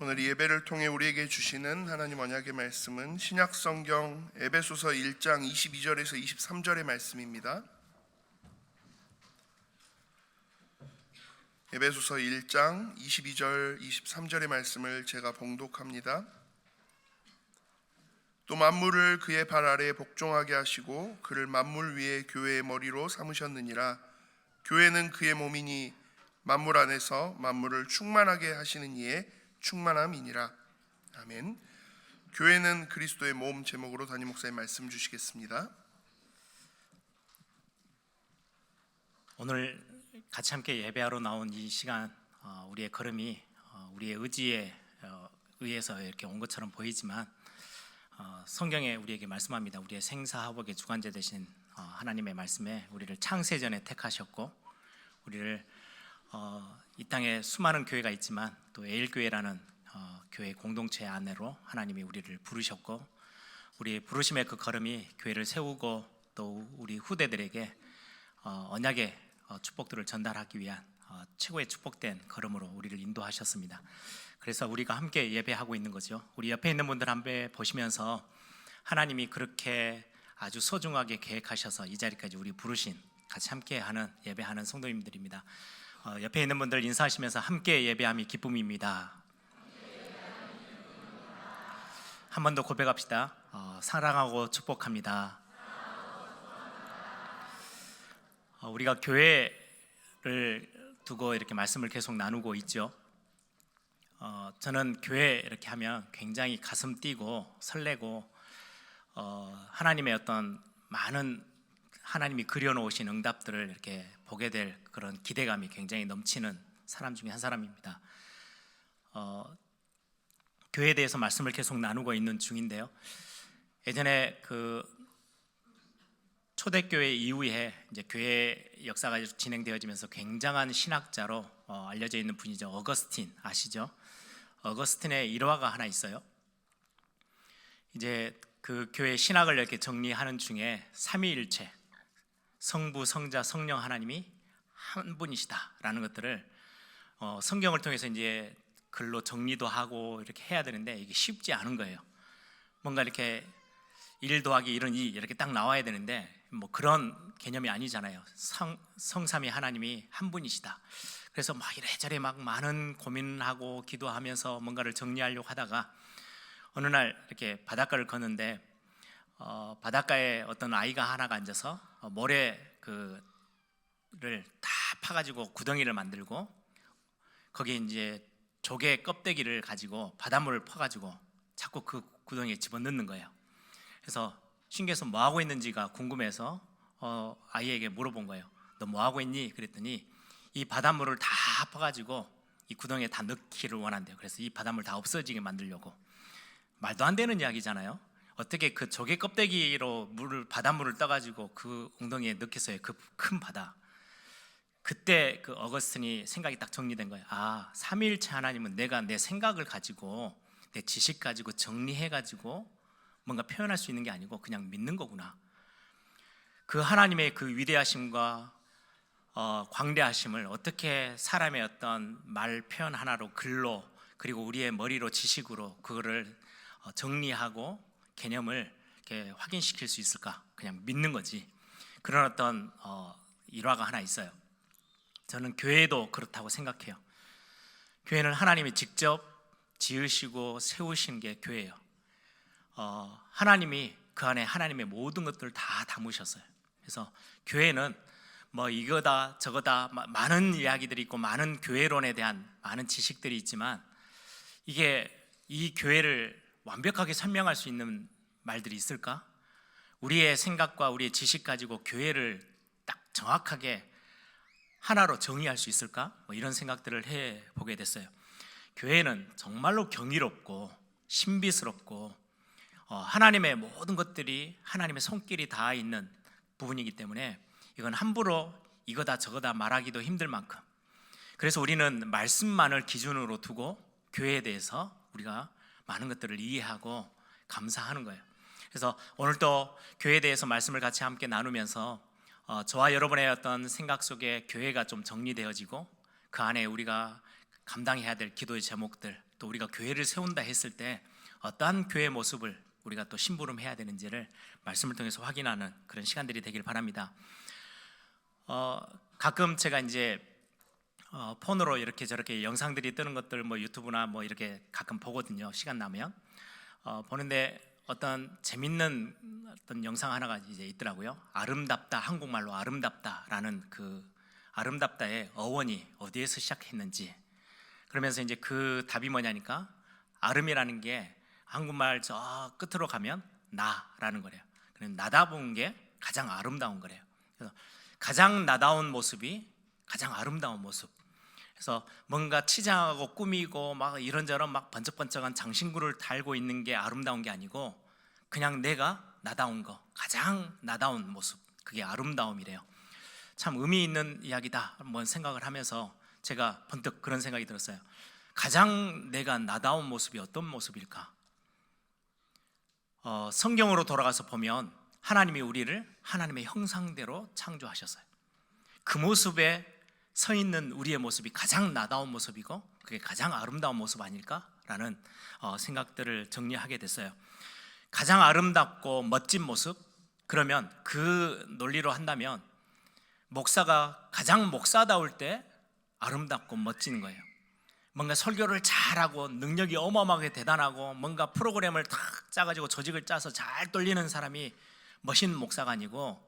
오늘 이 예배를 통해 우리에게 주시는 하나님 언약의 말씀은 신약성경 에베소서 1장 22절에서 23절의 말씀입니다. 에베소서 1장 22절 23절의 말씀을 제가 봉독합니다. 또 만물을 그의 발 아래에 복종하게 하시고 그를 만물 위에 교회의 머리로 삼으셨느니라. 교회는 그의 몸이니 만물 안에서 만물을 충만하게 하시는 이의 충만함이니라. 아멘. 교회는 그리스도의 몸 제목으로 담임 목사님 말씀 주시겠습니다. 오늘 같이 함께 예배하러 나온 이 시간, 우리의 걸음이 우리의 의지에 의해서 이렇게 온 것처럼 보이지만 성경에 우리에게 말씀합니다. 우리의 생사화복의 주관자 되신 하나님의 말씀에 우리를 창세전에 택하셨고, 우리를 이 땅에 수많은 교회가 있지만 또 에일교회라는 교회 공동체 안으로 하나님이 우리를 부르셨고, 우리 부르심의 그 걸음이 교회를 세우고 또 우리 후대들에게 언약의 축복들을 전달하기 위한 최고의 축복된 걸음으로 우리를 인도하셨습니다. 그래서 우리가 함께 예배하고 있는 거죠. 우리 옆에 있는 분들 한번 보시면서 하나님이 그렇게 아주 소중하게 계획하셔서 이 자리까지 우리 부르신, 같이 함께하는 예배하는 성도님들입니다. 옆에 있는 분들 인사하시면서 함께 예배함이 기쁨입니다. 한 번 더 고백합시다. 사랑하고 축복합니다. 우리가 교회를 두고 이렇게 말씀을 계속 나누고 있죠. 저는 교회 이렇게 하면 굉장히 가슴 뛰고 설레고, 하나님의 어떤 많은 하나님이 그려놓으신 응답들을 이렇게 보게 될 그런 기대감이 굉장히 넘치는 사람 중에 한 사람입니다. 교회에 대해서 말씀을 계속 나누고 있는 중인데요. 예전에 그 초대교회 이후에 이제 교회 역사가 진행되어지면서 굉장한 신학자로 알려져 있는 분이죠. 어거스틴 아시죠? 어거스틴의 일화가 하나 있어요. 이제 그 교회 신학을 이렇게 정리하는 중에 삼위일체, 성부, 성자, 성령 하나님이 한 분이시다라는 것들을 성경을 통해서 이제 글로 정리도 하고 이렇게 해야 되는데 이게 쉽지 않은 거예요. 뭔가 이렇게 1 더하기 1은 2 이렇게 딱 나와야 되는데 뭐 그런 개념이 아니잖아요. 성삼위 하나님이 한 분이시다. 그래서 막 이래저래 막 많은 고민하고 기도하면서 뭔가를 정리하려고 하다가 어느 날 이렇게 바닷가를 걷는데 바닷가에 어떤 아이가 하나가 앉아서 모래를 다 파가지고 구덩이를 만들고 거기에 이제 조개 껍데기를 가지고 바닷물을 퍼가지고 자꾸 그 구덩이에 집어넣는 거예요. 그래서 신기해서 뭐 하고 있는지가 궁금해서 아이에게 물어본 거예요. 너 뭐 하고 있니? 그랬더니 이 바닷물을 다 퍼가지고 이 구덩이에 다 넣기를 원한대요. 그래서 이 바닷물 다 없어지게 만들려고. 말도 안 되는 이야기잖아요. 어떻게 그 조개 껍데기로 바닷물을 떠가지고 그 웅덩이에 넣겠어요? 그 큰 바다. 그때 그 어거스틴이 생각이 딱 정리된 거예요. 삼위일체 하나님은 내가 내 생각을 가지고 내 지식 가지고 정리해가지고 뭔가 표현할 수 있는 게 아니고 그냥 믿는 거구나. 그 하나님의 그 위대하심과 광대하심을 어떻게 사람의 어떤 말 표현 하나로 글로, 그리고 우리의 머리로 지식으로 그거를 정리하고 개념을 이렇게 확인시킬 수 있을까? 그냥 믿는 거지. 그런 어떤 일화가 하나 있어요. 저는 교회도 그렇다고 생각해요. 교회는 하나님이 직접 지으시고 세우신 게 교회예요. 하나님이 그 안에 하나님의 모든 것들을 다 담으셨어요. 그래서 교회는 뭐 이거다 저거다 많은 이야기들이 있고 많은 교회론에 대한 많은 지식들이 있지만 이게 이 교회를 완벽하게 설명할 수 있는 말들이 있을까? 우리의 생각과 우리의 지식 가지고 교회를 딱 정확하게 하나로 정의할 수 있을까? 뭐 이런 생각들을 해보게 됐어요. 교회는 정말로 경이롭고 신비스럽고 하나님의 모든 것들이 하나님의 손길이 닿아 있는 부분이기 때문에 이건 함부로 이거다 저거다 말하기도 힘들 만큼, 그래서 우리는 말씀만을 기준으로 두고 교회에 대해서 우리가 많은 것들을 이해하고 감사하는 거예요. 그래서 오늘도 교회에 대해서 말씀을 같이 함께 나누면서 저와 여러분의 어떤 생각 속에 교회가 좀 정리되어지고 그 안에 우리가 감당해야 될 기도의 제목들, 또 우리가 교회를 세운다 했을 때 어떠한 교회 모습을 우리가 또 심부름해야 되는지를 말씀을 통해서 확인하는 그런 시간들이 되길 바랍니다. 가끔 제가 이제 폰으로 이렇게 저렇게 영상들이 뜨는 것들 뭐 유튜브나 뭐 이렇게 가끔 보거든요. 시간 나면 보는데 어떤 재밌는 어떤 영상 하나가 이제 있더라고요. 아름답다, 한국말로 아름답다라는 그 아름답다의 어원이 어디에서 시작했는지, 그러면서 이제 그 답이 뭐냐니까 아름이라는 게 한국말 저 끝으로 가면 나라는 거래요. 그럼 나다운 게 가장 아름다운 거래요. 그래서 가장 나다운 모습이 가장 아름다운 모습. 그래서 뭔가 치장하고 꾸미고 막 이런저런 막 번쩍번쩍한 장신구를 달고 있는 게 아름다운 게 아니고 그냥 내가 나다운 거, 가장 나다운 모습, 그게 아름다움이래요. 참 의미 있는 이야기다 한번 생각을 하면서 제가 번뜩 그런 생각이 들었어요. 가장 내가 나다운 모습이 어떤 모습일까? 성경으로 돌아가서 보면 하나님이 우리를 하나님의 형상대로 창조하셨어요. 그 모습에 서 있는 우리의 모습이 가장 나다운 모습이고 그게 가장 아름다운 모습 아닐까라는 생각들을 정리하게 됐어요. 가장 아름답고 멋진 모습, 그러면 그 논리로 한다면 목사가 가장 목사다울 때 아름답고 멋진 거예요. 뭔가 설교를 잘하고 능력이 어마어마하게 대단하고 뭔가 프로그램을 탁 짜가지고 조직을 짜서 잘 돌리는 사람이 멋있는 목사가 아니고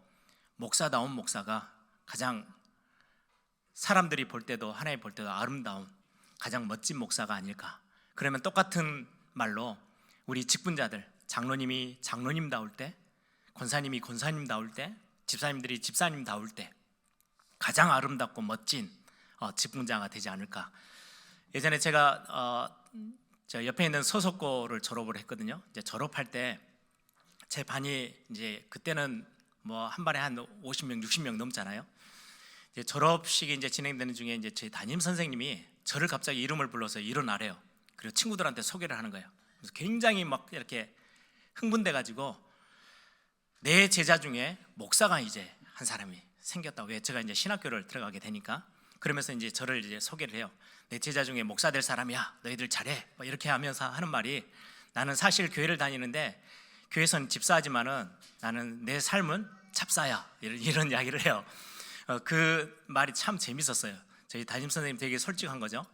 목사다운 목사가 가장 사람들이 볼 때도 하나님 볼 때도 아름다운 가장 멋진 목사가 아닐까. 그러면 똑같은 말로 우리 직분자들, 장로님이 장로님다울 때, 권사님이 권사님다울 때, 집사님들이 집사님다울 때 가장 아름답고 멋진 직분자가 되지 않을까. 예전에 제가 저 옆에 있는 서석고를 졸업을 했거든요. 이제 졸업할 때 제 반이 이제 그때는 뭐 한 반에 한 50명, 60명 넘잖아요. 이제 졸업식이 이제 진행되는 중에 이제 제 담임 선생님이 저를 갑자기 이름을 불러서 일어나래요. 그리고 친구들한테 소개를 하는 거예요. 그래서 굉장히 막 이렇게 흥분돼 가지고 내 제자 중에 목사가 이제 한 사람이 생겼다고. 왜? 제가 이제 신학교를 들어가게 되니까. 그러면서 이제 저를 이제 소개를 해요. 내 제자 중에 목사 될 사람이야. 너희들 잘해. 뭐 이렇게 하면서 하는 말이, 나는 사실 교회를 다니는데 교회에서는 집사하지만은 나는 내 삶은 잡사야. 이런 이야기를 해요. 그 말이 참 재밌었어요. 저희 담임 선생님 되게 솔직한 거죠.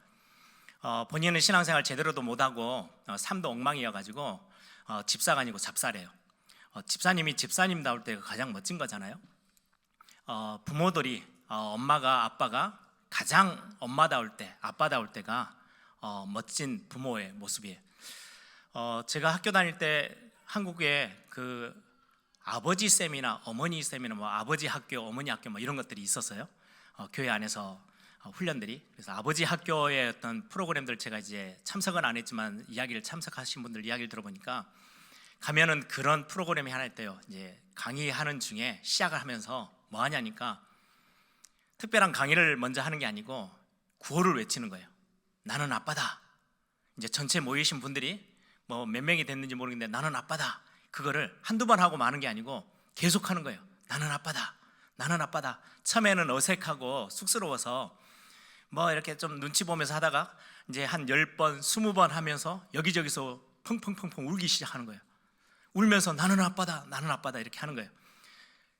본인은 신앙생활 제대로도 못하고 삶도 엉망이어가지고 집사가 아니고 잡사래요. 집사님이 집사님다울 때가 가장 멋진 거잖아요. 부모들이 엄마가 아빠가 가장 엄마다울 때, 아빠다울 때가 멋진 부모의 모습이에요. 제가 학교 다닐 때 한국에 그 아버지 쌤이나 어머니 쌤이나 뭐 아버지 학교, 어머니 학교 뭐 이런 것들이 있었어요. 교회 안에서 훈련들이. 그래서 아버지 학교의 어떤 프로그램들 제가 이제 참석은 안 했지만 이야기를 참석하신 분들 이야기를 들어보니까 가면은 그런 프로그램이 하나 있대요. 이제 강의하는 중에 시작을 하면서 뭐 하냐니까 특별한 강의를 먼저 하는 게 아니고 구호를 외치는 거예요. 나는 아빠다. 이제 전체 모이신 분들이 뭐 몇 명이 됐는지 모르겠는데 나는 아빠다. 그거를 한두 번 하고 마는 게 아니고 계속 하는 거예요. 나는 아빠다. 나는 아빠다. 처음에는 어색하고 쑥스러워서 뭐 이렇게 좀 눈치 보면서 하다가 이제 한 10번, 20번 하면서 여기저기서 펑펑펑펑 울기 시작하는 거예요. 울면서 나는 아빠다. 나는 아빠다. 이렇게 하는 거예요.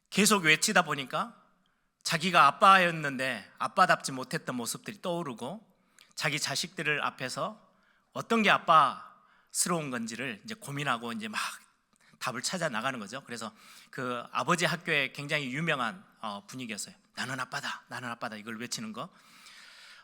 계속 외치다 보니까 자기가 아빠였는데 아빠답지 못했던 모습들이 떠오르고 자기 자식들을 앞에서 어떤 게 아빠스러운 건지를 이제 고민하고 이제 막 답을 찾아 나가는 거죠. 그래서 그 아버지 학교에 굉장히 유명한 분위기였어요. 나는 아빠다, 나는 아빠다 이걸 외치는 거.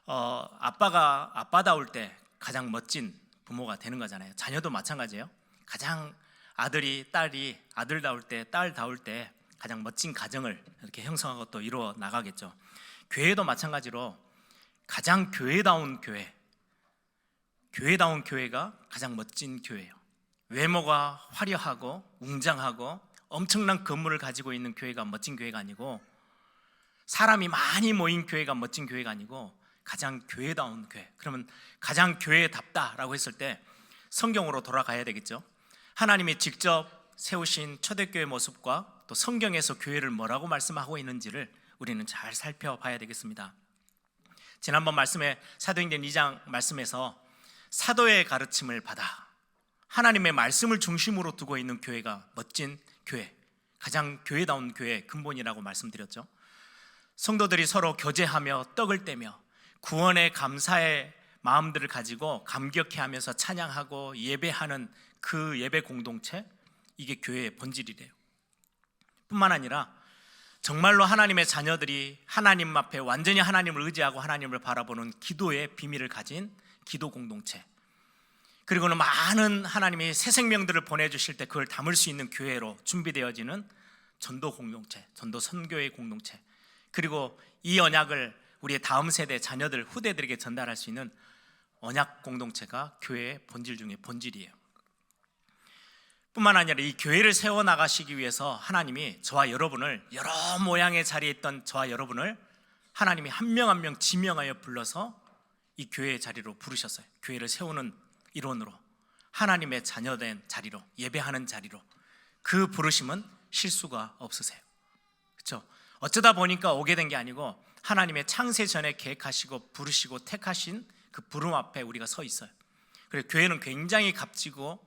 아빠가 아빠다울 때 가장 멋진 부모가 되는 거잖아요. 자녀도 마찬가지예요. 가장 아들이 딸이 아들다울 때, 딸다울 때 가장 멋진 가정을 이렇게 형성하고 또 이루어 나가겠죠. 교회도 마찬가지로 가장 교회다운 교회, 교회다운 교회가 가장 멋진 교회예요. 외모가 화려하고 웅장하고 엄청난 건물을 가지고 있는 교회가 멋진 교회가 아니고 사람이 많이 모인 교회가 멋진 교회가 아니고 가장 교회다운 교회. 그러면 가장 교회답다라고 했을 때 성경으로 돌아가야 되겠죠. 하나님이 직접 세우신 초대교회 모습과 또 성경에서 교회를 뭐라고 말씀하고 있는지를 우리는 잘 살펴봐야 되겠습니다. 지난번 말씀에 사도행전 2장 말씀에서 사도의 가르침을 받아 하나님의 말씀을 중심으로 두고 있는 교회가 멋진 교회, 가장 교회다운 교회의 근본이라고 말씀드렸죠. 성도들이 서로 교제하며 떡을 떼며 구원의 감사의 마음들을 가지고 감격해하면서 찬양하고 예배하는 그 예배 공동체, 이게 교회의 본질이래요. 뿐만 아니라 정말로 하나님의 자녀들이 하나님 앞에 완전히 하나님을 의지하고 하나님을 바라보는 기도의 비밀을 가진 기도 공동체, 그리고는 많은 하나님이 새 생명들을 보내주실 때 그걸 담을 수 있는 교회로 준비되어지는 전도 공동체, 전도 선교의 공동체, 그리고 이 언약을 우리의 다음 세대 자녀들, 후대들에게 전달할 수 있는 언약 공동체가 교회의 본질 중에 본질이에요. 뿐만 아니라 이 교회를 세워나가시기 위해서 하나님이 저와 여러분을, 여러 모양의 자리에 있던 저와 여러분을 하나님이 한 명 한 명 지명하여 불러서 이 교회의 자리로 부르셨어요. 교회를 세우는 일원으로, 하나님의 자녀된 자리로, 예배하는 자리로. 그 부르심은 실수가 없으세요. 그렇죠? 어쩌다 보니까 오게 된 게 아니고 하나님의 창세 전에 계획하시고 부르시고 택하신 그 부름 앞에 우리가 서 있어요. 그래서 교회는 굉장히 값지고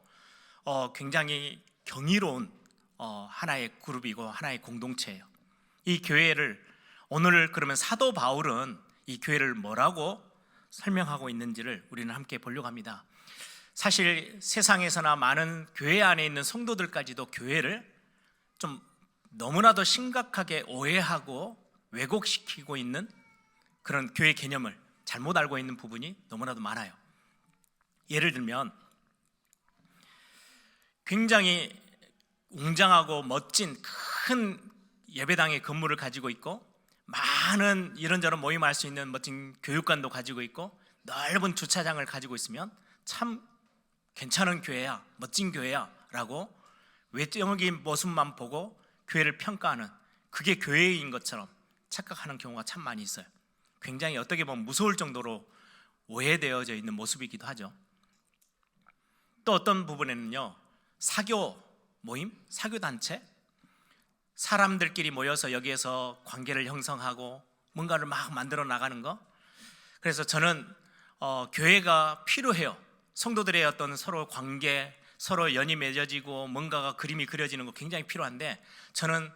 굉장히 경이로운 하나의 그룹이고 하나의 공동체예요. 이 교회를 오늘 그러면 사도 바울은 이 교회를 뭐라고 설명하고 있는지를 우리는 함께 보려고 합니다. 사실 세상에서나 많은 교회 안에 있는 성도들까지도 교회를 좀 너무나도 심각하게 오해하고 왜곡시키고 있는 그런 교회 개념을 잘못 알고 있는 부분이 너무나도 많아요. 예를 들면 굉장히 웅장하고 멋진 큰 예배당의 건물을 가지고 있고 많은 이런저런 모임할 수 있는 멋진 교육관도 가지고 있고 넓은 주차장을 가지고 있으면 참 괜찮은 교회야, 멋진 교회야 라고 외적인 모습만 보고 교회를 평가하는, 그게 교회인 것처럼 착각하는 경우가 참 많이 있어요. 굉장히 어떻게 보면 무서울 정도로 오해되어져 있는 모습이기도 하죠. 또 어떤 부분에는요, 사교 모임, 사교 단체, 사람들끼리 모여서 여기에서 관계를 형성하고 뭔가를 막 만들어 나가는 거. 그래서 저는 교회가 필요해요. 성도들의 어떤 서로 관계, 서로 연이 맺어지고 뭔가가 그림이 그려지는 거 굉장히 필요한데, 저는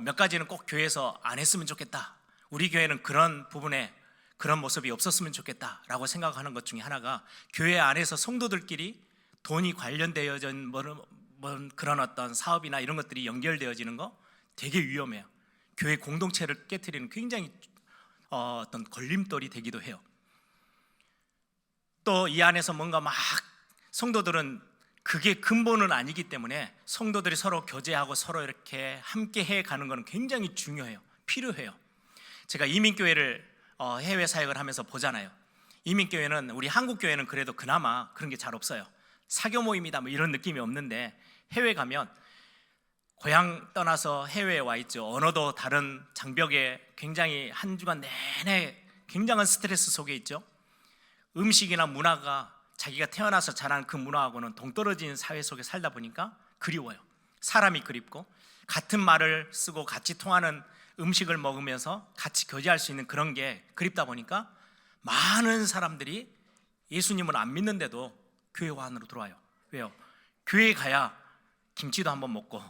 몇 가지는 꼭 교회에서 안 했으면 좋겠다, 우리 교회는 그런 부분에 그런 모습이 없었으면 좋겠다라고 생각하는 것 중에 하나가, 교회 안에서 성도들끼리 돈이 관련되어진 그런 어떤 사업이나 이런 것들이 연결되어지는 거 되게 위험해요. 교회 공동체를 깨트리는 굉장히 어떤 걸림돌이 되기도 해요. 또 이 안에서 뭔가 막 성도들은 그게 근본은 아니기 때문에 성도들이 서로 교제하고 서로 이렇게 함께 해가는 것은 굉장히 중요해요. 필요해요. 제가 이민교회를 해외 사역을 하면서 보잖아요. 이민교회는, 우리 한국교회는 그래도 그나마 그런 게 잘 없어요. 사교 모임이다 뭐 이런 느낌이 없는데, 해외 가면 고향 떠나서 해외에 와 있죠. 언어도 다른 장벽에 굉장히 한 주간 내내 굉장한 스트레스 속에 있죠. 음식이나 문화가 자기가 태어나서 자란 그 문화하고는 동떨어진 사회 속에 살다 보니까 그리워요. 사람이 그립고 같은 말을 쓰고 같이 통하는 음식을 먹으면서 같이 교제할 수 있는 그런 게 그립다 보니까 많은 사람들이 예수님을 안 믿는데도 교회 안으로 들어와요. 왜요? 교회에 가야 김치도 한번 먹고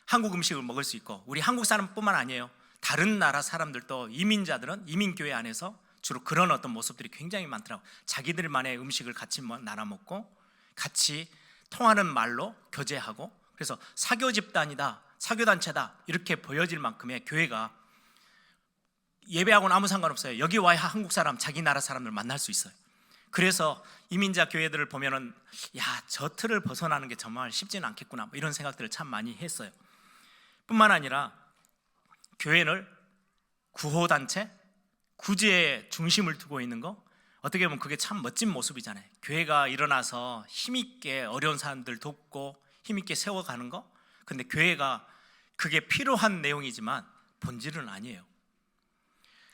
한국 음식을 먹을 수 있고, 우리 한국 사람뿐만 아니에요. 다른 나라 사람들도, 이민자들은 이민교회 안에서 주로 그런 어떤 모습들이 굉장히 많더라고요. 자기들만의 음식을 같이 나눠 먹고 같이 통하는 말로 교제하고, 그래서 사교 집단이다, 사교 단체다 이렇게 보여질 만큼의 교회가, 예배하고는 아무 상관없어요. 여기 와야 한국 사람, 자기 나라 사람들 만날 수 있어요. 그래서 이민자 교회들을 보면은 저 틀을 벗어나는 게 정말 쉽지는 않겠구나, 뭐 이런 생각들을 참 많이 했어요. 뿐만 아니라 교회를 구호단체, 구제의 중심을 두고 있는 거, 어떻게 보면 그게 참 멋진 모습이잖아요. 교회가 일어나서 힘있게 어려운 사람들 돕고 힘있게 세워가는 거. 근데 교회가 그게 필요한 내용이지만 본질은 아니에요.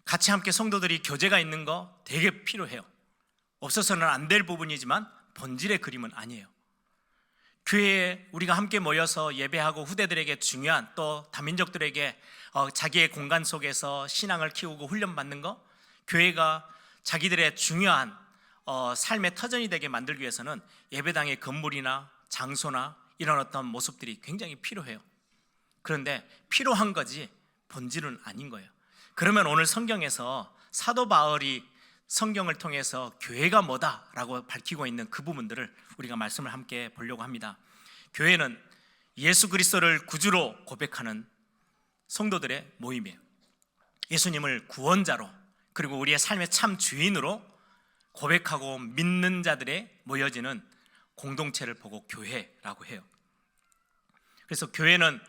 같이 함께 성도들이 교제가 있는 거 되게 필요해요. 없어서는 안 될 부분이지만 본질의 그림은 아니에요. 교회에 우리가 함께 모여서 예배하고 후대들에게 중요한, 또 다민족들에게 자기의 공간 속에서 신앙을 키우고 훈련받는 거, 교회가 자기들의 중요한 삶의 터전이 되게 만들기 위해서는 예배당의 건물이나 장소나 이런 어떤 모습들이 굉장히 필요해요. 그런데 필요한 거지 본질은 아닌 거예요. 그러면 오늘 성경에서 사도 바울이 성경을 통해서 교회가 뭐다라고 밝히고 있는 그 부분들을 우리가 말씀을 함께 보려고 합니다. 교회는 예수 그리스도를 구주로 고백하는 성도들의 모임이에요. 예수님을 구원자로 그리고 우리의 삶의 참 주인으로 고백하고 믿는 자들의 모여지는 공동체를 보고 교회라고 해요. 그래서 교회는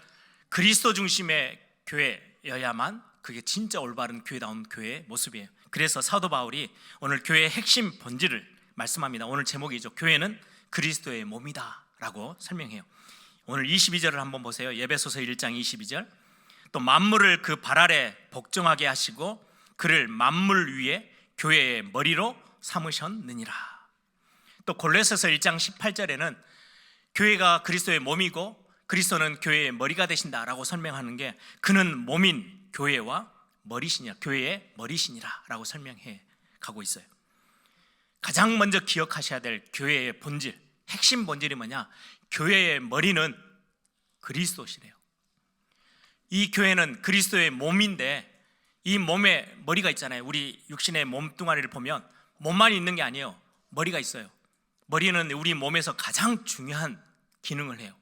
그리스도 중심의 교회여야만 그게 진짜 올바른 교회다운 교회의 모습이에요. 그래서 사도 바울이 오늘 교회의 핵심 본질을 말씀합니다. 오늘 제목이죠. 교회는 그리스도의 몸이다 라고 설명해요. 오늘 22절을 한번 보세요. 에베소서 1장 22절. 또 만물을 그 발 아래 복종하게 하시고 그를 만물 위에 교회의 머리로 삼으셨느니라. 또 골로새서 1장 18절에는 교회가 그리스도의 몸이고 그리스도는 교회의 머리가 되신다라고 설명하는 게 그는 몸인 교회와 머리시니라, 교회의 머리시니라 라고 설명해 가고 있어요. 가장 먼저 기억하셔야 될 교회의 본질, 핵심 본질이 뭐냐? 교회의 머리는 그리스도시래요. 이 교회는 그리스도의 몸인데 이 몸에 머리가 있잖아요. 우리 육신의 몸뚱아리를 보면 몸만 있는 게 아니에요. 머리가 있어요. 머리는 우리 몸에서 가장 중요한 기능을 해요.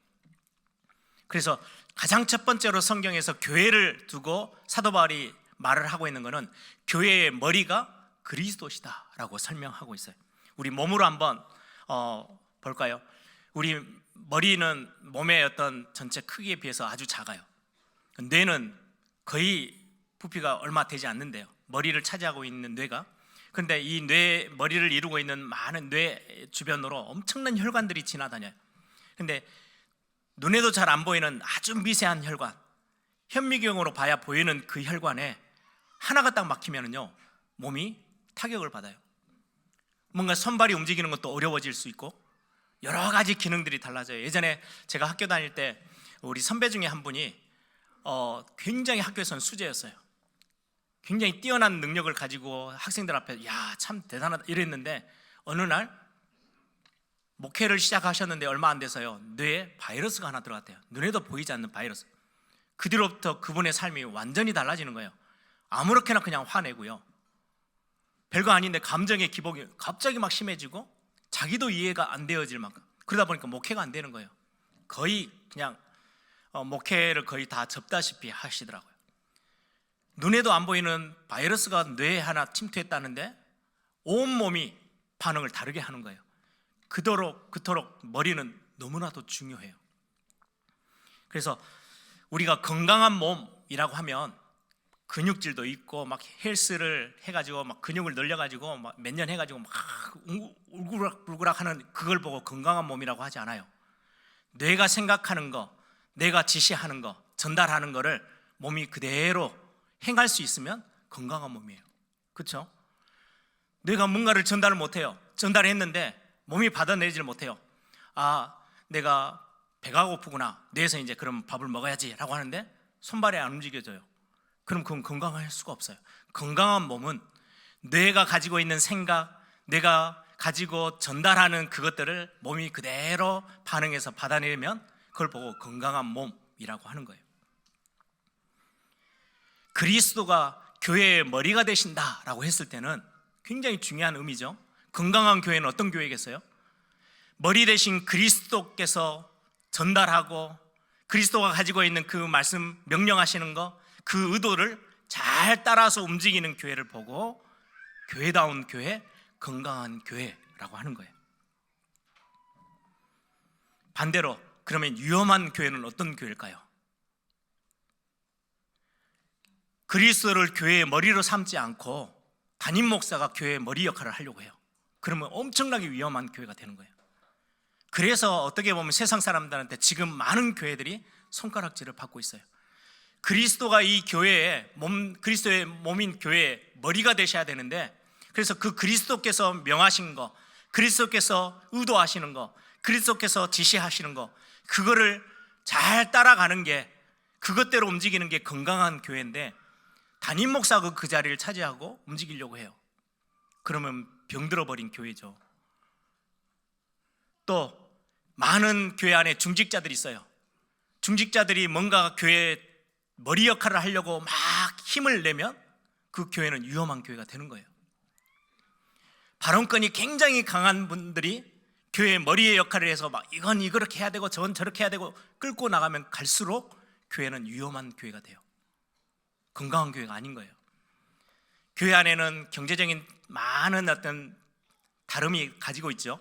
그래서 가장 첫 번째로 성경에서 교회를 두고 사도 바울이 말을 하고 있는 것은 교회의 머리가 그리스도시다라고 설명하고 있어요. 우리 몸으로 한번 볼까요? 우리 머리는 몸의 어떤 전체 크기에 비해서 아주 작아요. 뇌는 거의 부피가 얼마 되지 않는데요. 머리를 차지하고 있는 뇌가. 그런데 이 머리를 이루고 있는 많은 뇌 주변으로 엄청난 혈관들이 지나다녀요. 그런데 눈에도 잘 안 보이는 아주 미세한 혈관, 현미경으로 봐야 보이는 그 혈관에 하나가 딱 막히면요 몸이 타격을 받아요. 뭔가 손발이 움직이는 것도 어려워질 수 있고 여러 가지 기능들이 달라져요. 예전에 제가 학교 다닐 때 우리 선배 중에 한 분이 굉장히 학교에서는 수재였어요. 굉장히 뛰어난 능력을 가지고 학생들 앞에 야, 참 대단하다 이랬는데 어느 날 목회를 시작하셨는데 얼마 안 돼서요 뇌에 바이러스가 하나 들어갔대요. 눈에도 보이지 않는 바이러스. 그 뒤로부터 그분의 삶이 완전히 달라지는 거예요. 아무렇게나 그냥 화내고요, 별거 아닌데 감정의 기복이 갑자기 막 심해지고 자기도 이해가 안 되어질 만큼. 그러다 보니까 목회가 안 되는 거예요. 거의 그냥 목회를 거의 다 접다시피 하시더라고요. 눈에도 안 보이는 바이러스가 뇌에 하나 침투했다는데 온몸이 반응을 다르게 하는 거예요. 그토록 머리는 너무나도 중요해요. 그래서 우리가 건강한 몸이라고 하면 근육질도 있고 막 헬스를 해가지고 막 근육을 늘려가지고 막 몇 년 해가지고 막 울그락불그락 하는 그걸 보고 건강한 몸이라고 하지 않아요. 뇌가 생각하는 거, 뇌가 지시하는 거, 전달하는 거를 몸이 그대로 행할 수 있으면 건강한 몸이에요. 그렇죠? 뇌가 뭔가를 전달을 못해요. 전달했는데 몸이 받아내질 못해요. 아, 내가 배가 고프구나. 뇌에서 이제 그럼 밥을 먹어야지 라고 하는데 손발이 안 움직여져요. 그럼 그건 건강할 수가 없어요. 건강한 몸은 뇌가 가지고 있는 생각, 뇌가 가지고 전달하는 그것들을 몸이 그대로 반응해서 받아내면 그걸 보고 건강한 몸이라고 하는 거예요. 그리스도가 교회의 머리가 되신다라고 했을 때는 굉장히 중요한 의미죠. 건강한 교회는 어떤 교회겠어요? 머리 대신 그리스도께서 전달하고 그리스도가 가지고 있는 그 말씀 명령하시는 거, 그 의도를 잘 따라서 움직이는 교회를 보고 교회다운 교회, 건강한 교회라고 하는 거예요. 반대로 그러면 위험한 교회는 어떤 교회일까요? 그리스도를 교회의 머리로 삼지 않고 담임 목사가 교회의 머리 역할을 하려고 해요. 그러면 엄청나게 위험한 교회가 되는 거예요. 그래서 어떻게 보면 세상 사람들한테 지금 많은 교회들이 손가락질을 받고 있어요. 그리스도가 이 교회의 그리스도의 몸인 교회의 머리가 되셔야 되는데, 그래서 그 그리스도께서 명하신 거, 그리스도께서 의도하시는 거, 그리스도께서 지시하시는 거, 그거를 잘 따라가는 게, 그것대로 움직이는 게 건강한 교회인데, 담임 목사가 그 자리를 차지하고 움직이려고 해요. 그러면 병들어 버린 교회죠. 또 많은 교회 안에 중직자들이 있어요. 중직자들이 뭔가 교회 머리 역할을 하려고 막 힘을 내면 그 교회는 위험한 교회가 되는 거예요. 발언권이 굉장히 강한 분들이 교회 머리의 역할을 해서 막 이건 이렇게 해야 되고 저건 저렇게 해야 되고 끌고 나가면 갈수록 교회는 위험한 교회가 돼요. 건강한 교회가 아닌 거예요. 교회 안에는 경제적인 많은 어떤 다름이 가지고 있죠.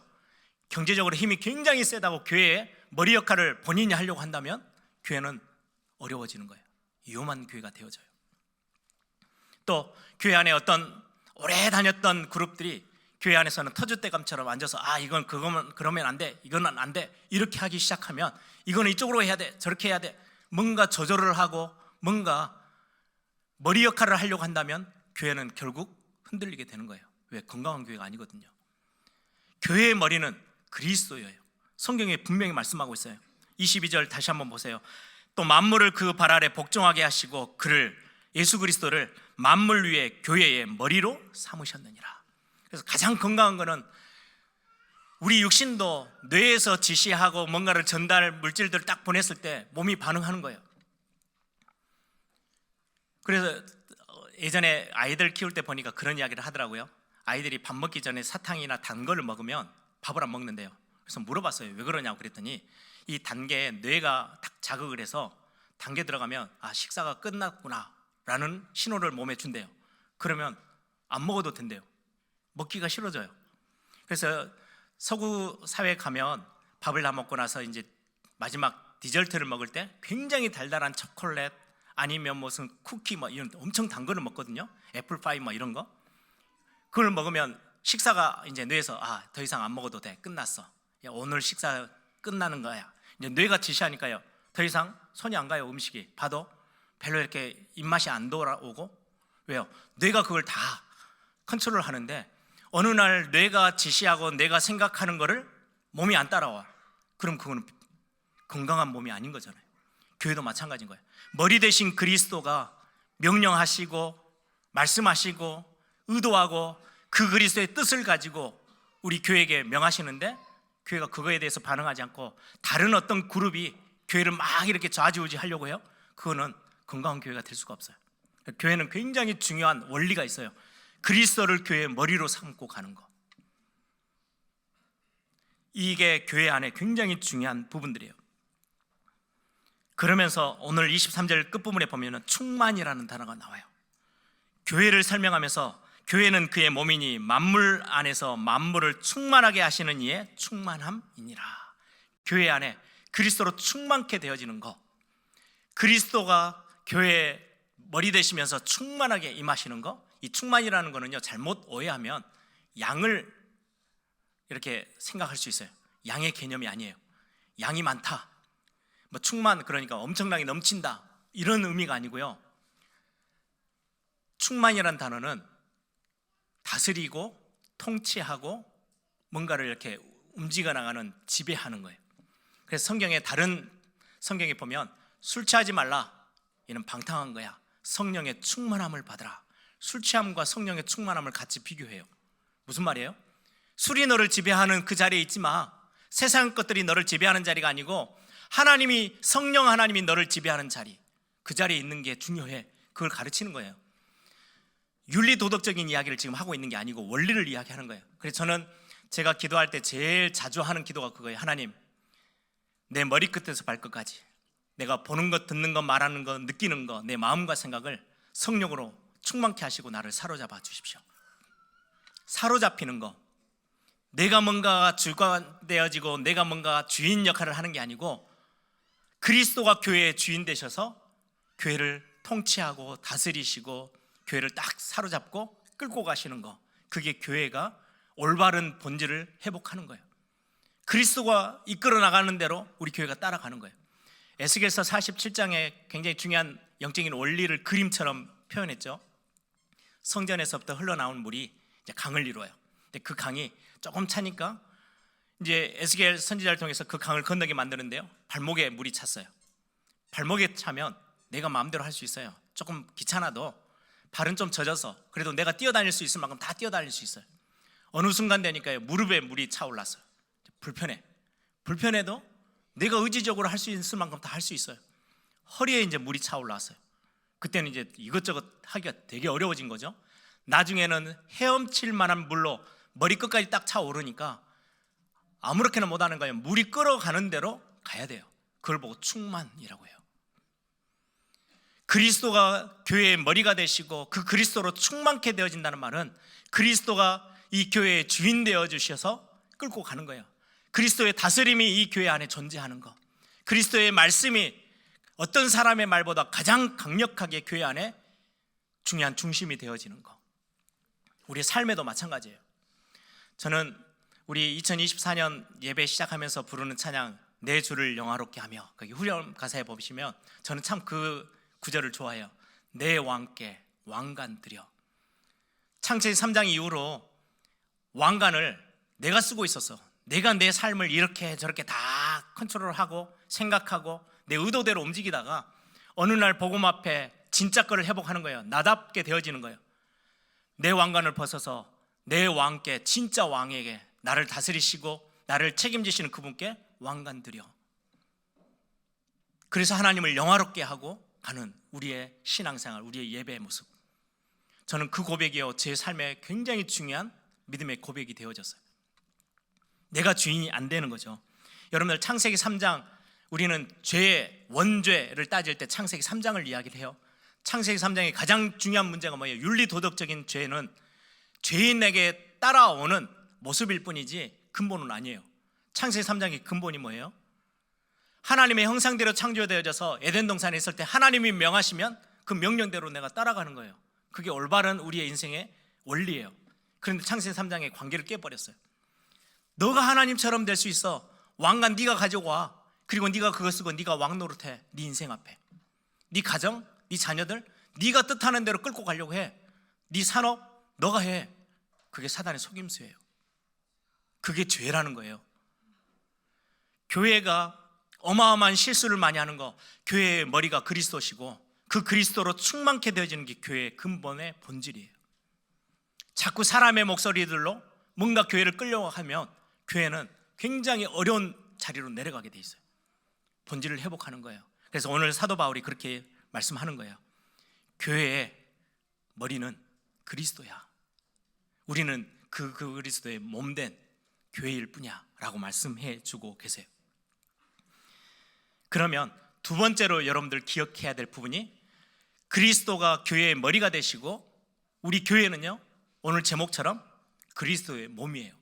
경제적으로 힘이 굉장히 세다고 교회의 머리 역할을 본인이 하려고 한다면 교회는 어려워지는 거예요. 위험한 교회가 되어져요. 또 교회 안에 어떤 오래 다녔던 그룹들이 교회 안에서는 터줏대감처럼 앉아서 이건 그거면 그러면 안 돼, 이거는 안 돼 이렇게 하기 시작하면 이거는 이쪽으로 해야 돼, 저렇게 해야 돼, 뭔가 조절을 하고 뭔가 머리 역할을 하려고 한다면 교회는 결국 흔들리게 되는 거예요. 왜? 건강한 교회가 아니거든요. 교회의 머리는 그리스도예요. 성경에 분명히 말씀하고 있어요. 22절 다시 한번 보세요. 또 만물을 그 발 아래 복종하게 하시고 그를 예수 그리스도를 만물 위에 교회의 머리로 삼으셨느니라. 그래서 가장 건강한 거는 우리 육신도 뇌에서 지시하고 뭔가를 전달 물질들을 딱 보냈을 때 몸이 반응하는 거예요. 그래서 예전에 아이들 키울 때 보니까 그런 이야기를 하더라고요. 아이들이 밥 먹기 전에 사탕이나 단 거를 먹으면 밥을 안 먹는데요. 그래서 물어봤어요. 왜 그러냐고 그랬더니 이 단계에 뇌가 딱 자극을 해서 단계 들어가면 식사가 끝났구나 라는 신호를 몸에 준대요. 그러면 안 먹어도 된대요. 먹기가 싫어져요. 그래서 서구 사회에 가면 밥을 다 먹고 나서 이제 마지막 디저트를 먹을 때 굉장히 달달한 초콜릿 아니면 무슨 쿠키 이런 엄청 단 거를 먹거든요. 애플파이 이런 거. 그걸 먹으면 식사가 이제 뇌에서 더 이상 안 먹어도 돼, 끝났어, 야, 오늘 식사 끝나는 거야. 이제 뇌가 지시하니까요. 더 이상 손이 안 가요. 음식이 봐도 별로 이렇게 입맛이 안 돌아오고. 왜요? 뇌가 그걸 다 컨트롤 하는데 어느 날 뇌가 지시하고 뇌가 생각하는 거를 몸이 안 따라와. 그럼 그거는 건강한 몸이 아닌 거잖아요. 교회도 마찬가지인 거예요. 머리 대신 그리스도가 명령하시고 말씀하시고 의도하고 그 그리스도의 뜻을 가지고 우리 교회에게 명하시는데 교회가 그거에 대해서 반응하지 않고 다른 어떤 그룹이 교회를 막 이렇게 좌지우지 하려고 해요. 그거는 건강한 교회가 될 수가 없어요. 교회는 굉장히 중요한 원리가 있어요. 그리스도를 교회의 머리로 삼고 가는 거. 이게 교회 안에 굉장히 중요한 부분들이에요. 그러면서 오늘 23절 끝부분에 보면 충만이라는 단어가 나와요. 교회를 설명하면서 교회는 그의 몸이니 만물 안에서 만물을 충만하게 하시는 이의 충만함이니라. 교회 안에 그리스도로 충만케 되어지는 것, 그리스도가 교회의 머리 되시면서 충만하게 임하시는 것. 이 충만이라는 거는요, 잘못 오해하면 양을 이렇게 생각할 수 있어요. 양의 개념이 아니에요. 양이 많다, 충만, 그러니까 엄청나게 넘친다, 이런 의미가 아니고요. 충만이라는 단어는 다스리고 통치하고 뭔가를 이렇게 움직여 나가는, 지배하는 거예요. 그래서 다른 성경에 보면 술 취하지 말라, 이는 방탕한 거야, 성령의 충만함을 받으라. 술 취함과 성령의 충만함을 같이 비교해요. 무슨 말이에요? 술이 너를 지배하는 그 자리에 있지 마. 세상 것들이 너를 지배하는 자리가 아니고 성령 하나님이 너를 지배하는 자리, 그 자리에 있는 게 중요해. 그걸 가르치는 거예요. 윤리 도덕적인 이야기를 지금 하고 있는 게 아니고 원리를 이야기하는 거예요. 그래서 제가 기도할 때 제일 자주 하는 기도가 그거예요. 하나님, 내 머리끝에서 발끝까지 내가 보는 것, 듣는 것, 말하는 것, 느끼는 것, 내 마음과 생각을 성령으로 충만케 하시고 나를 사로잡아 주십시오. 사로잡히는 거, 내가 뭔가 주관되어지고 내가 뭔가 주인 역할을 하는 게 아니고 그리스도가 교회의 주인 되셔서 교회를 통치하고 다스리시고 교회를 딱 사로잡고 끌고 가시는 거, 그게 교회가 올바른 본질을 회복하는 거예요. 그리스도가 이끌어 나가는 대로 우리 교회가 따라가는 거예요. 에스겔서 47장에 굉장히 중요한 영적인 원리를 그림처럼 표현했죠. 성전에서부터 흘러나온 물이 이제 강을 이루어요. 근데 그 강이 조금 차니까 이제 에스겔 선지자를 통해서 그 강을 건너게 만드는데요, 발목에 물이 찼어요. 발목에 차면 내가 마음대로 할 수 있어요. 조금 귀찮아도 발은 좀 젖어서 그래도 내가 뛰어다닐 수 있을 만큼 다 뛰어다닐 수 있어요. 어느 순간 되니까요, 무릎에 물이 차올랐어요. 불편해도 내가 의지적으로 할 수 있을 만큼 다 할 수 있어요. 허리에 이제 물이 차올랐어요. 그때는 이제 이것저것 하기가 되게 어려워진 거죠. 나중에는 헤엄칠 만한 물로 머리 끝까지 딱 차오르니까 아무렇게나 못하는 거예요. 물이 끌어가는 대로 가야 돼요. 그걸 보고 충만이라고 해요. 그리스도가 교회의 머리가 되시고 그 그리스도로 충만케 되어진다는 말은 그리스도가 이 교회의 주인 되어 주셔서 끌고 가는 거예요. 그리스도의 다스림이 이 교회 안에 존재하는 거, 그리스도의 말씀이 어떤 사람의 말보다 가장 강력하게 교회 안에 중요한 중심이 되어지는 거. 우리의 삶에도 마찬가지예요. 저는 우리 2024년 예배 시작하면서 부르는 찬양 내 주를 영화롭게 하며, 거기 후렴 가사에 보시면 저는 참 그 구절을 좋아해요. 내 왕께 왕관 드려. 창세기 3장 이후로 왕관을 내가 쓰고 있었어. 내가 내 삶을 이렇게 저렇게 다 컨트롤하고 생각하고 내 의도대로 움직이다가 어느 날 복음 앞에 진짜 거를 회복하는 거예요. 나답게 되어지는 거예요. 내 왕관을 벗어서 내 왕께, 진짜 왕에게, 나를 다스리시고 나를 책임지시는 그분께 왕관 드려. 그래서 하나님을 영화롭게 하고 가는 우리의 신앙생활, 우리의 예배의 모습. 저는 그 고백이요, 제 삶에 굉장히 중요한 믿음의 고백이 되어졌어요. 내가 주인이 안 되는 거죠. 여러분들 창세기 3장, 우리는 죄의 원죄를 따질 때 창세기 3장을 이야기를 해요. 창세기 3장의 가장 중요한 문제가 뭐예요? 윤리도덕적인 죄는 죄인에게 따라오는 모습일 뿐이지 근본은 아니에요. 창세기 3장의 근본이 뭐예요? 하나님의 형상대로 창조되어져서 에덴 동산에 있을 때 하나님이 명하시면 그 명령대로 내가 따라가는 거예요. 그게 올바른 우리의 인생의 원리예요. 그런데 창세기 3장의 관계를 깨버렸어요. 너가 하나님처럼 될 수 있어. 왕관 네가 가지고 와. 그리고 네가 그거 쓰고 네가 왕 노릇해. 네 인생 앞에, 네 가정, 네 자녀들, 네가 뜻하는 대로 끌고 가려고 해. 네 산업 너가 해. 그게 사단의 속임수예요. 그게 죄라는 거예요. 교회가 어마어마한 실수를 많이 하는 거, 교회의 머리가 그리스도시고 그 그리스도로 충만케 되어지는 게 교회의 근본의 본질이에요. 자꾸 사람의 목소리들로 뭔가 교회를 끌려고 하면 교회는 굉장히 어려운 자리로 내려가게 돼 있어요. 본질을 회복하는 거예요. 그래서 오늘 사도 바울이 그렇게 말씀하는 거예요. 교회의 머리는 그리스도야. 우리는 그 그리스도의 몸된 교회일 뿐이야 라고 말씀해 주고 계세요. 그러면 두 번째로 여러분들 기억해야 될 부분이, 그리스도가 교회의 머리가 되시고 우리 교회는요, 오늘 제목처럼 그리스도의 몸이에요.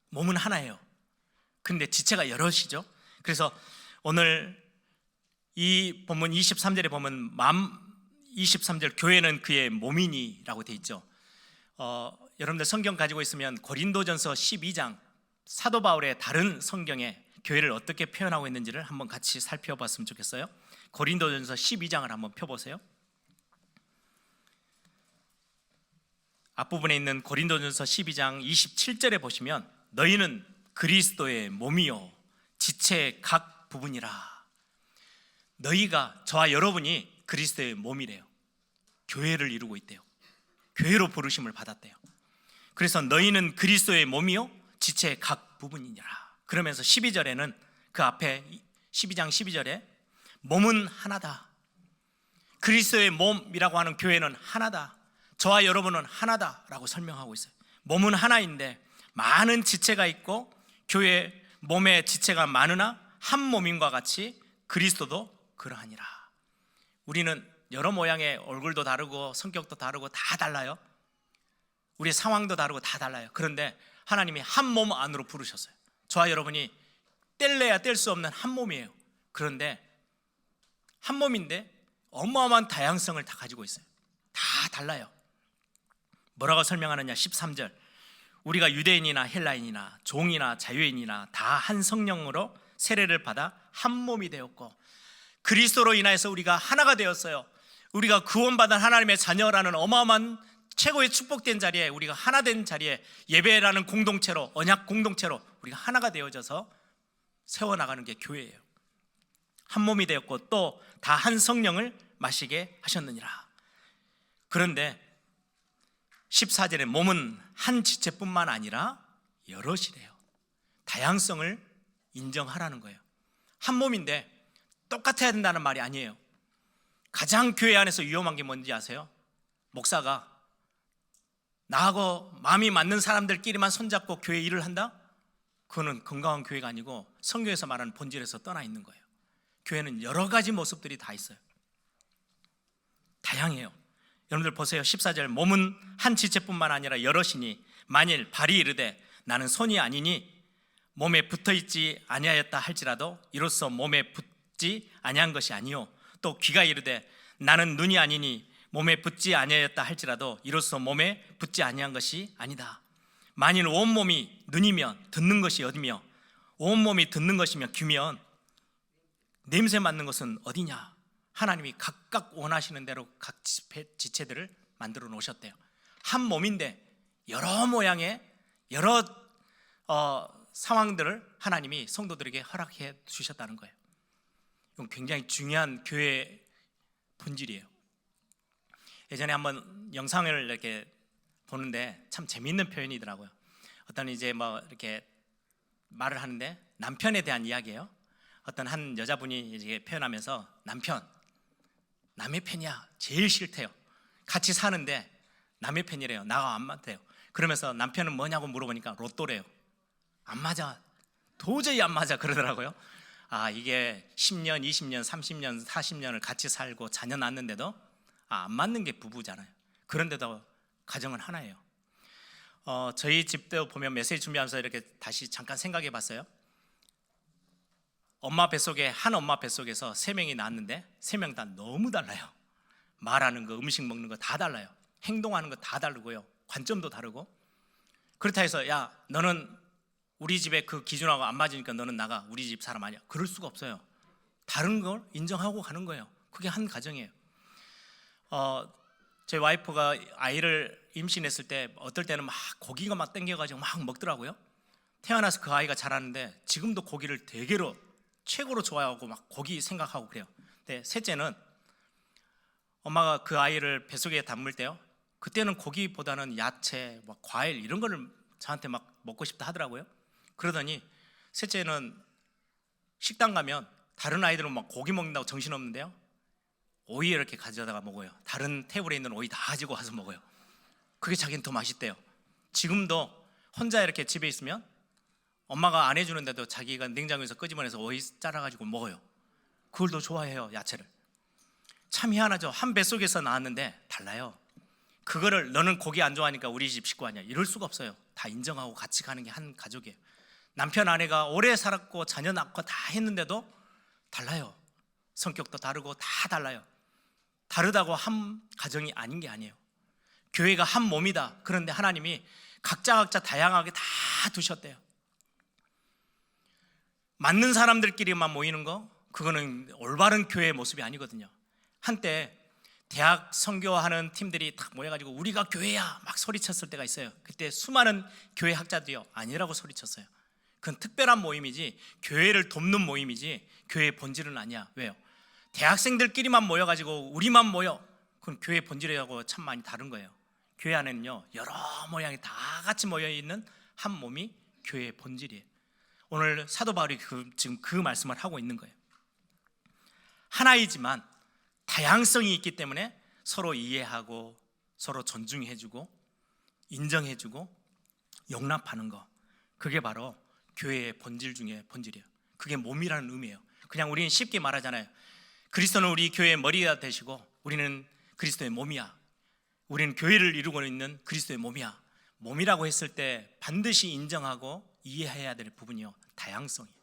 몸은 하나예요. 근데 지체가 여럿이죠. 그래서 오늘 이 본문 23절에 보면 23절 교회는 그의 몸이니라고 돼 있죠. 여러분들 성경 가지고 있으면 고린도전서 12장, 사도 바울의 다른 성경에 교회를 어떻게 표현하고 있는지를 한번 같이 살펴봤으면 좋겠어요. 고린도전서 12장을 한번 펴보세요. 앞부분에 있는 고린도전서 12장 27절에 보시면 너희는 그리스도의 몸이요 지체의 각 부분이라. 너희가, 저와 여러분이 그리스도의 몸이래요. 교회를 이루고 있대요. 교회로 부르심을 받았대요. 그래서 너희는 그리스도의 몸이요 지체의 각 부분이니라. 그러면서 12절에는 그 앞에 12장 12절에 몸은 하나다. 그리스도의 몸이라고 하는 교회는 하나다. 저와 여러분은 하나다라고 설명하고 있어요. 몸은 하나인데 많은 지체가 있고 교회 몸의 지체가 많으나 한 몸임과 같이 그리스도도 그러하니라. 우리는 여러 모양의 얼굴도 다르고 성격도 다르고 다 달라요. 우리의 상황도 다르고 다 달라요. 그런데 하나님이 한 몸 안으로 부르셨어요. 저와 여러분이 뗄래야 뗄 수 없는 한 몸이에요. 그런데 한 몸인데 어마어마한 다양성을 다 가지고 있어요. 다 달라요. 뭐라고 설명하느냐, 13절. 우리가 유대인이나 헬라인이나 종이나 자유인이나 다 한 성령으로 세례를 받아 한 몸이 되었고 그리스도로 인하여서 우리가 하나가 되었어요. 우리가 구원받은 하나님의 자녀라는 어마어마한 최고의 축복된 자리에, 우리가 하나 된 자리에, 예배라는 공동체로, 언약 공동체로 우리가 하나가 되어져서 세워나가는 게 교회예요. 한 몸이 되었고 또 다 한 성령을 마시게 하셨느니라. 그런데 14절에 몸은 한 지체뿐만 아니라 여럿이래요. 다양성을 인정하라는 거예요. 한 몸인데 똑같아야 된다는 말이 아니에요. 가장 교회 안에서 위험한 게 뭔지 아세요? 목사가 나하고 마음이 맞는 사람들끼리만 손잡고 교회 일을 한다? 그거는 건강한 교회가 아니고 성경에서 말하는 본질에서 떠나 있는 거예요. 교회는 여러 가지 모습들이 다 있어요. 다양해요. 여러분들 보세요. 14절, 몸은 한 지체뿐만 아니라 여럿이니 만일 발이 이르되 나는 손이 아니니 몸에 붙어있지 아니하였다 할지라도 이로써 몸에 붙지 아니한 것이 아니요, 또 귀가 이르되 나는 눈이 아니니 몸에 붙지 아니하였다 할지라도 이로써 몸에 붙지 아니한 것이 아니다. 만일 온몸이 눈이면 듣는 것이 어디며 온몸이 듣는 것이면 귀면 냄새 맡는 것은 어디냐. 하나님이 각각 원하시는 대로 각 지체들을 만들어 놓으셨대요. 한 몸인데 여러 모양의 여러 상황들을 하나님이 성도들에게 허락해 주셨다는 거예요. 이건 굉장히 중요한 교회의 본질이에요. 예전에 한번 영상을 이렇게 보는데 참 재미있는 표현이더라고요. 어떤 이제 뭐 이렇게 말을 하는데 남편에 대한 이야기예요. 어떤 한 여자분이 이제 표현하면서 남의 편이야 제일 싫대요. 같이 사는데 남의 편이래요. 나가 안 맞대요. 그러면서 남편은 뭐냐고 물어보니까 로또래요. 안 맞아, 도저히 안 맞아 그러더라고요. 아, 이게 10년, 20년, 30년, 40년을 같이 살고 자녀 낳았는데도 안 맞는 게 부부잖아요. 그런데도 가정은 하나예요. 저희 집도 보면 메시지 준비하면서 이렇게 다시 잠깐 생각해 봤어요. 한 엄마 뱃속에서 3명이 낳았는데 3명 다 너무 달라요. 말하는 거, 음식 먹는 거 다 달라요. 행동하는 거 다 다르고요. 관점도 다르고. 그렇다 해서 야, 너는 우리 집에 그 기준하고 안 맞으니까 너는 나가, 우리 집 사람 아니야. 그럴 수가 없어요. 다른 걸 인정하고 가는 거예요. 그게 한 가정이에요. 제 와이프가 아이를 임신했을 때 어떨 때는 막 고기가 막 땡겨가지고 막 먹더라고요. 태어나서 그 아이가 자라는데 지금도 고기를 대개로 최고로 좋아하고 막 고기 생각하고 그래요. 근데 셋째는 엄마가 그 아이를 뱃속에 담을 때요, 그때는 고기보다는 야채, 막 과일 이런 거를 저한테 막 먹고 싶다 하더라고요. 그러더니 셋째는 식당 가면 다른 아이들은 막 고기 먹는다고 정신없는데요, 오이 이렇게 가져다가 먹어요. 다른 테이블에 있는 오이 다 가지고 와서 먹어요. 그게 자기는 더 맛있대요. 지금도 혼자 이렇게 집에 있으면 엄마가 안 해주는데도 자기가 냉장고에서 끄집어내서 오이 잘라가지고 먹어요. 그걸 더 좋아해요, 야채를. 참 희한하죠. 한 뱃속에서 나왔는데 달라요. 그거를 너는 고기 안 좋아하니까 우리 집 식구 아니야, 이럴 수가 없어요. 다 인정하고 같이 가는 게 한 가족이에요. 남편 아내가 오래 살았고 자녀 낳고 다 했는데도 달라요. 성격도 다르고 다 달라요. 다르다고 한 가정이 아닌 게 아니에요. 교회가 한 몸이다. 그런데 하나님이 각자 다양하게 다 두셨대요. 맞는 사람들끼리만 모이는 거, 그거는 올바른 교회의 모습이 아니거든요. 한때 대학 선교하는 팀들이 딱 모여가지고 우리가 교회야 막 소리쳤을 때가 있어요. 그때 수많은 교회 학자들이요, 아니라고 소리쳤어요. 그건 특별한 모임이지 교회를 돕는 모임이지 교회의 본질은 아니야. 왜요? 대학생들끼리만 모여가지고 우리만 모여, 그건 교회의 본질하고 참 많이 다른 거예요. 교회 안에는요 여러 모양이 다 같이 모여있는 한 몸이 교회의 본질이에요. 오늘 사도 바울이 지금 그 말씀을 하고 있는 거예요. 하나이지만 다양성이 있기 때문에 서로 이해하고 서로 존중해주고 인정해주고 용납하는 거, 그게 바로 교회의 본질 중에 본질이에요. 그게 몸이라는 의미예요. 그냥 우리는 쉽게 말하잖아요. 그리스도는 우리 교회의 머리가 되시고 우리는 그리스도의 몸이야. 우리는 교회를 이루고 있는 그리스도의 몸이야. 몸이라고 했을 때 반드시 인정하고 이해해야 될 부분이요, 다양성이에요.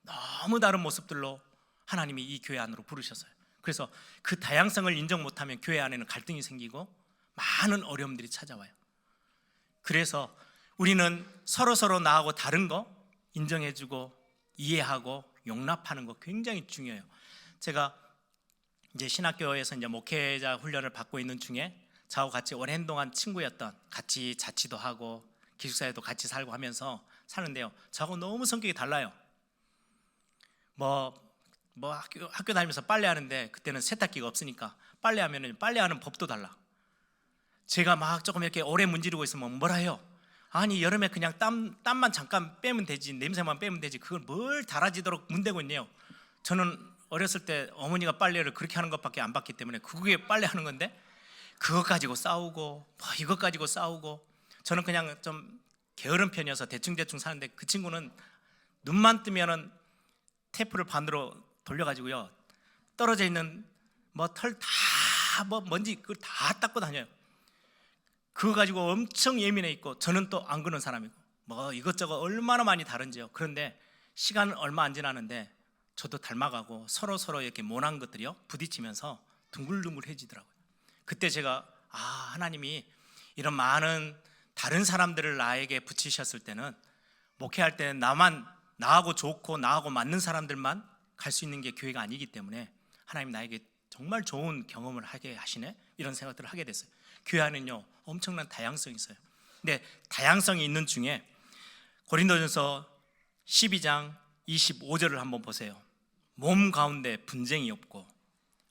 너무 다른 모습들로 하나님이 이 교회 안으로 부르셨어요. 그래서 그 다양성을 인정 못하면 교회 안에는 갈등이 생기고 많은 어려움들이 찾아와요. 그래서 우리는 서로 나하고 다른 거 인정해주고 이해하고 용납하는 거 굉장히 중요해요. 제가 이제 신학교에서 이제 목회자 훈련을 받고 있는 중에 저하고 같이 오랜 동안 친구였던, 같이 자취도 하고 기숙사에도 같이 살고 하면서 사는데요, 저하고 너무 성격이 달라요. 학교 다니면서 빨래하는데 그때는 세탁기가 없으니까 빨래하면은 빨래하는 법도 달라. 제가 막 조금 이렇게 오래 문지르고 있으면 뭐라 해요? 아니 여름에 그냥 땀만 잠깐 빼면 되지, 냄새만 빼면 되지, 그걸 뭘 달아지도록 문대고 있네요. 저는 어렸을 때 어머니가 빨래를 그렇게 하는 것밖에 안 봤기 때문에 그게 빨래하는 건데 그것 가지고 싸우고 뭐 이것 가지고 싸우고, 저는 그냥 좀 게으른 편이어서 대충 사는데 그 친구는 눈만 뜨면은 테이프를 반으로 돌려가지고요, 떨어져 있는 뭐 털 다 뭐 먼지 그걸 다 닦고 다녀요. 그거 가지고 엄청 예민해 있고, 저는 또 안 그런 사람이고, 뭐 이것저것 얼마나 많이 다른지요. 그런데 시간 얼마 안 지나는데 저도 닮아가고 서로 이렇게 모난 것들이요 부딪히면서 둥글둥글해지더라고요. 그때 제가 하나님이 이런 많은 다른 사람들을 나에게 붙이셨을 때는, 목회할 때는 나하고 좋고 나하고 맞는 사람들만 갈 수 있는 게 교회가 아니기 때문에 하나님 나에게 정말 좋은 경험을 하게 하시네, 이런 생각들을 하게 됐어요. 교회 안에는요 엄청난 다양성이 있어요. 근데 다양성이 있는 중에 고린도전서 12장 25절을 한번 보세요. 몸 가운데 분쟁이 없고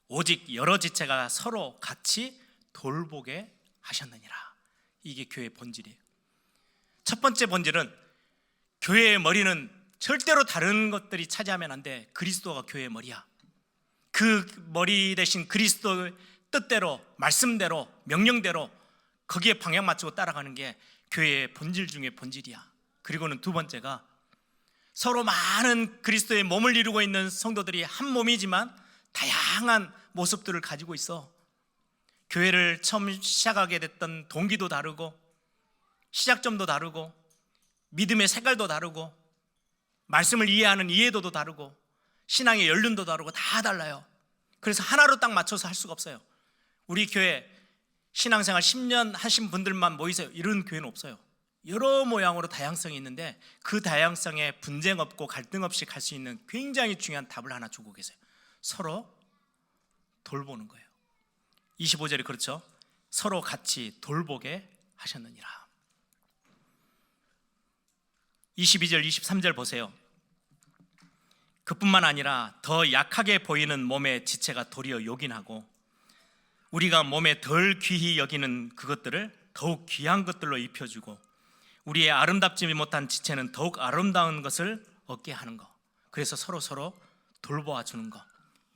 오직 여러 지체가 서로 같이 돌보게 하셨느니라. 이게 교회의 본질이에요. 첫 번째 본질은, 교회의 머리는 절대로 다른 것들이 차지하면 안 돼. 그리스도가 교회의 머리야. 그 머리 대신 그리스도의 뜻대로, 말씀대로, 명령대로 거기에 방향 맞추고 따라가는 게 교회의 본질 중에 본질이야. 그리고는 두 번째가, 서로 많은 그리스도의 몸을 이루고 있는 성도들이 한 몸이지만 다양한 모습들을 가지고 있어. 교회를 처음 시작하게 됐던 동기도 다르고, 시작점도 다르고, 믿음의 색깔도 다르고, 말씀을 이해하는 이해도도 다르고, 신앙의 연륜도 다르고, 다 달라요. 그래서 하나로 딱 맞춰서 할 수가 없어요. 우리 교회 신앙생활 10년 하신 분들만 모이세요, 이런 교회는 없어요. 여러 모양으로 다양성이 있는데 그 다양성에 분쟁 없고 갈등 없이 갈 수 있는 굉장히 중요한 답을 하나 주고 계세요. 서로 돌보는 거예요. 25절이 그렇죠. 서로 같이 돌보게 하셨느니라. 22절 23절 보세요. 그뿐만 아니라 더 약하게 보이는 몸의 지체가 도리어 요긴하고, 우리가 몸에 덜 귀히 여기는 그것들을 더욱 귀한 것들로 입혀주고, 우리의 아름답지 못한 지체는 더욱 아름다운 것을 얻게 하는 것. 그래서 서로 돌보아 주는 것.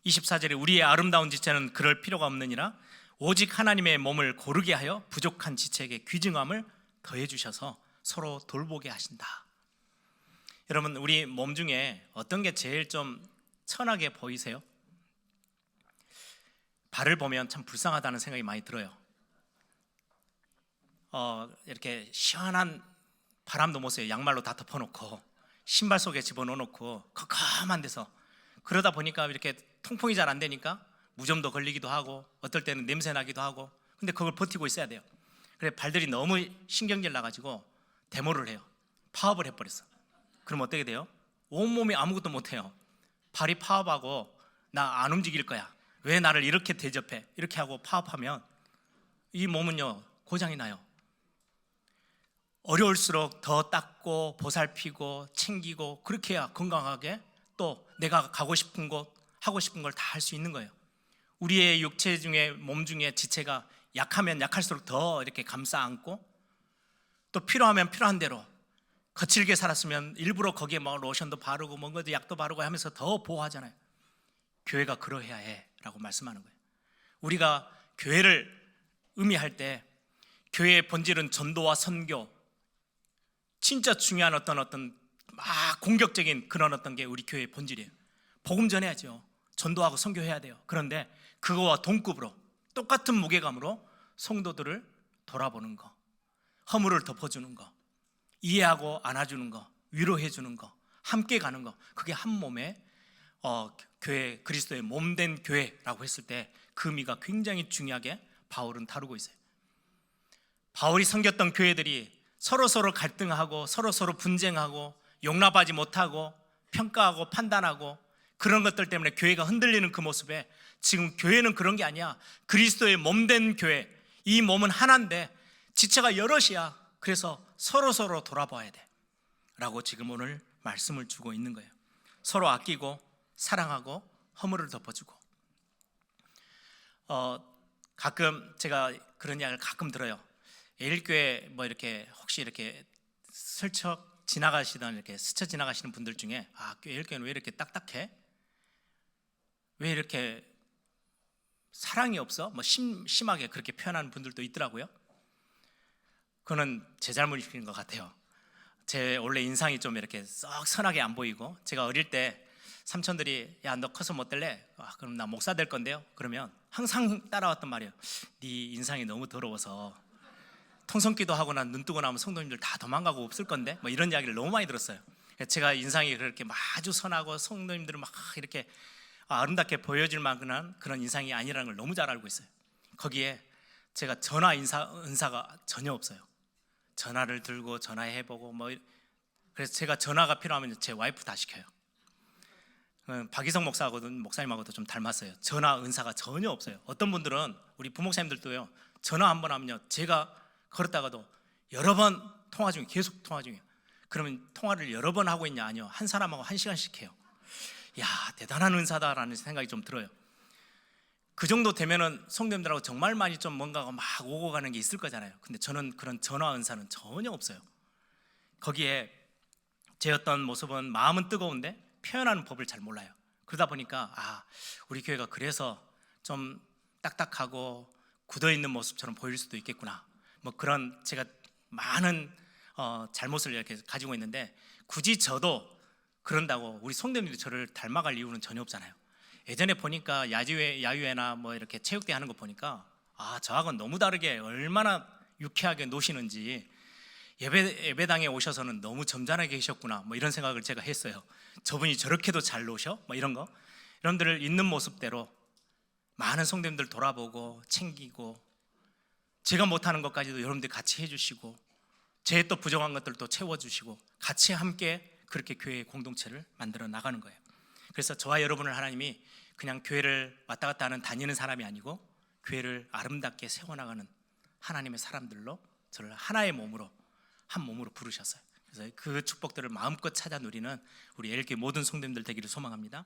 24절에 우리의 아름다운 지체는 그럴 필요가 없느니라 오직 하나님의 몸을 고르게 하여 부족한 지체에게 귀중함을 더해 주셔서 서로 돌보게 하신다. 여러분, 우리 몸 중에 어떤 게 제일 좀 천하게 보이세요? 발을 보면 참 불쌍하다는 생각이 많이 들어요. 이렇게 시원한 바람도 못 쐬요. 양말로 다 덮어놓고 신발 속에 집어넣어놓고 컴컴한 데서, 그러다 보니까 이렇게 통풍이 잘 안 되니까 무좀도 걸리기도 하고 어떨 때는 냄새 나기도 하고, 근데 그걸 버티고 있어야 돼요. 그래 발들이 너무 신경질 나가지고 데모를 해요. 파업을 해버렸어. 그럼 어떻게 돼요? 온몸이 아무것도 못해요. 발이 파업하고 나 안 움직일 거야, 왜 나를 이렇게 대접해, 이렇게 하고 파업하면 이 몸은요 고장이 나요. 어려울수록 더 닦고 보살피고 챙기고, 그렇게 해야 건강하게 또 내가 가고 싶은 곳, 하고 싶은 걸 다 할 수 있는 거예요. 우리의 육체 중에, 몸 중에 지체가 약하면 약할수록 더 이렇게 감싸 안고, 또 필요하면 필요한 대로, 거칠게 살았으면 일부러 거기에 뭐 로션도 바르고 뭔가도 약도 바르고 하면서 더 보호하잖아요. 교회가 그러해야 해 라고 말씀하는 거예요. 우리가 교회를 의미할 때 교회의 본질은 전도와 선교, 진짜 중요한 어떤 막 공격적인 그런 어떤 게 우리 교회의 본질이에요. 복음 전해야죠. 전도하고 선교해야 돼요. 그런데 그거와 동급으로 똑같은 무게감으로 성도들을 돌아보는 거, 허물을 덮어주는 거, 이해하고 안아주는 거, 위로해주는 거, 함께 가는 거, 그게 한 몸의 교회, 그리스도의 몸된 교회라고 했을 때 그 의미가 굉장히 중요하게 바울은 다루고 있어요. 바울이 섬겼던 교회들이 서로 갈등하고 서로 분쟁하고 용납하지 못하고 평가하고 판단하고 그런 것들 때문에 교회가 흔들리는 그 모습에, 지금 교회는 그런 게 아니야. 그리스도의 몸된 교회, 이 몸은 하나인데 지체가 여럿이야. 그래서 서로 돌아봐야 돼 라고 지금 오늘 말씀을 주고 있는 거예요. 서로 아끼고 사랑하고 허물을 덮어주고, 가끔 제가 그런 이야기를 가끔 들어요. 예일교회 뭐 이렇게 혹시 이렇게 슬쩍 지나가시던 이렇게 스쳐 지나가시는 분들 중에 예일교회는 왜 이렇게 딱딱해? 왜 이렇게 사랑이 없어? 뭐 심하게 그렇게 표현하는 분들도 있더라고요. 그거는 제 잘못인 것 같아요. 제 원래 인상이 좀 이렇게 썩 선하게 안 보이고, 제가 어릴 때 삼촌들이 야 너 커서 뭐 될래? 그럼 나 목사 될 건데요. 그러면 항상 따라왔던 말이에요. 네 인상이 너무 더러워서 통성기도 하고 난 눈 뜨고 나면 성도님들 다 도망가고 없을 건데, 뭐 이런 이야기를 너무 많이 들었어요. 제가 인상이 그렇게 아주 선하고 성도님들을 막 이렇게 아름답게 보여질 만한 그런 인상이 아니라는 걸 너무 잘 알고 있어요. 거기에 제가 전화 은사가 전혀 없어요. 전화를 들고 전화해보고 뭐, 그래서 제가 전화가 필요하면 제 와이프 다 시켜요. 박희성 목사님하고도 좀 닮았어요. 전화 은사가 전혀 없어요. 어떤 분들은 우리 부목사님들도요, 전화 한 번 하면요, 제가 걸었다가도 여러 번 통화 중에 계속 통화 중이에요. 그러면 통화를 여러 번 하고 있냐? 아니요, 한 사람하고 1시간씩 해요. 야, 대단한 은사다라는 생각이 좀 들어요. 그 정도 되면은 성도님들하고 정말 많이 좀 뭔가가 막 오고 가는 게 있을 거잖아요. 근데 저는 그런 전화 은사는 전혀 없어요. 거기에 제 어떤 모습은 마음은 뜨거운데 표현하는 법을 잘 몰라요. 그러다 보니까 우리 교회가 그래서 좀 딱딱하고 굳어있는 모습처럼 보일 수도 있겠구나, 뭐 그런 제가 많은 잘못을 이렇게 가지고 있는데, 굳이 저도 그런다고 우리 성도님들이 저를 닮아갈 이유는 전혀 없잖아요. 예전에 보니까 야유회나 뭐 이렇게 체육대 하는 거 보니까 저하고는 너무 다르게 얼마나 유쾌하게 노시는지, 예배당에 오셔서는 너무 점잖하게 계셨구나, 뭐 이런 생각을 제가 했어요. 저분이 저렇게도 잘 노셔? 뭐 이런 거, 여러분들 있는 모습대로 많은 성도님들 돌아보고 챙기고, 제가 못하는 것까지도 여러분들 같이 해주시고, 제 또 부족한 것들도 채워주시고, 같이 함께 그렇게 교회의 공동체를 만들어 나가는 거예요. 그래서 저와 여러분을 하나님이 그냥 교회를 왔다 갔다 하는 다니는 사람이 아니고 교회를 아름답게 세워나가는 하나님의 사람들로 저를 하나의 몸으로, 한 몸으로 부르셨어요. 그래서 그 축복들을 마음껏 찾아 누리는 우리 LK 모든 성도님들 되기를 소망합니다.